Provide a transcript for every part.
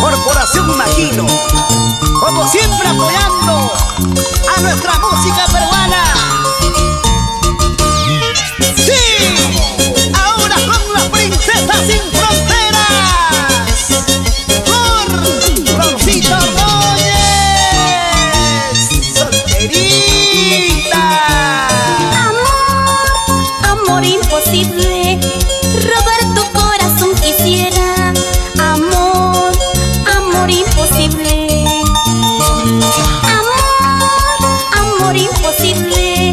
Corporación Maquino, como siempre apoyando a nuestra música peruana. Sí, ahora con la princesa sin fronteras, por Roncito Ordóñez, solterita. Amor imposible, robar tu corazón quisiera. Amor imposible. Amor imposible,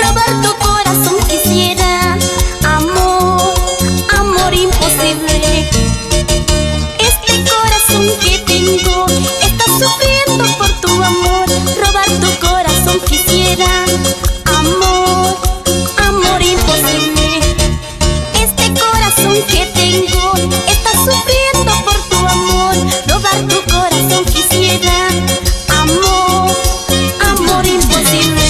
robar tu corazón quisiera. Amor imposible. Este corazón que tengo está sufriendo por tu amor. Robar tu corazón quisiera. Amor imposible. Este corazón que tengo está sufriendo por tu amor. Robar tu corazón quisiera. Amor imposible.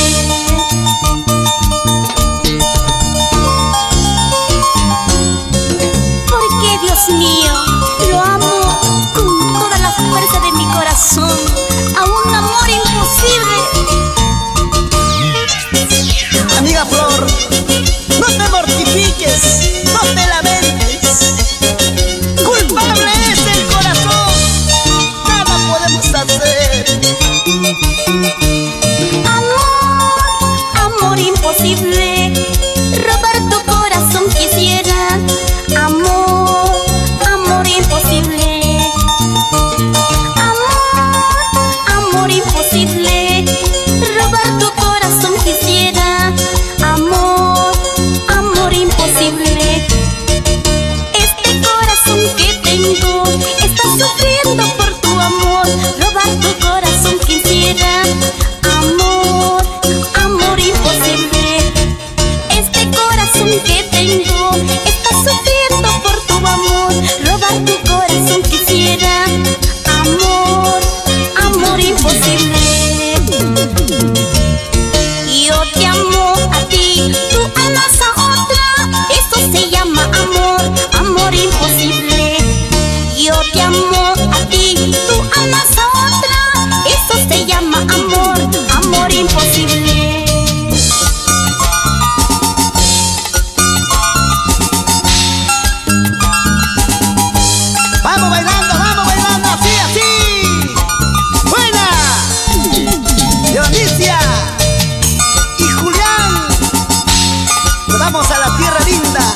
Porque Dios mío, lo amo con toda la fuerza de mi corazón. A un amor imposible. Amiga Flor, no te mortifiques, no te lamentes. Culpable es el corazón, nada podemos hacer. Amor imposible, robar tu corazón quisiera. Amor imposible. Amor imposible, robar tu corazón quisiera. Amor imposible. Este corazón que tengo está sufriendo por tu amor. Robar tu corazón quisiera. Amor imposible. Este corazón que tengo está sufriendo por tu amor. Robar tu corazón quisiera. Amor imposible. Yo te amo a ti, tú amas a otra. Eso se llama amor imposible. Yo te amo a ti, tú amas a otra. Eso se llama amor imposible. Vamos bailando, así, así. Buena, Dionisia y Julián. Nos vamos a la tierra linda.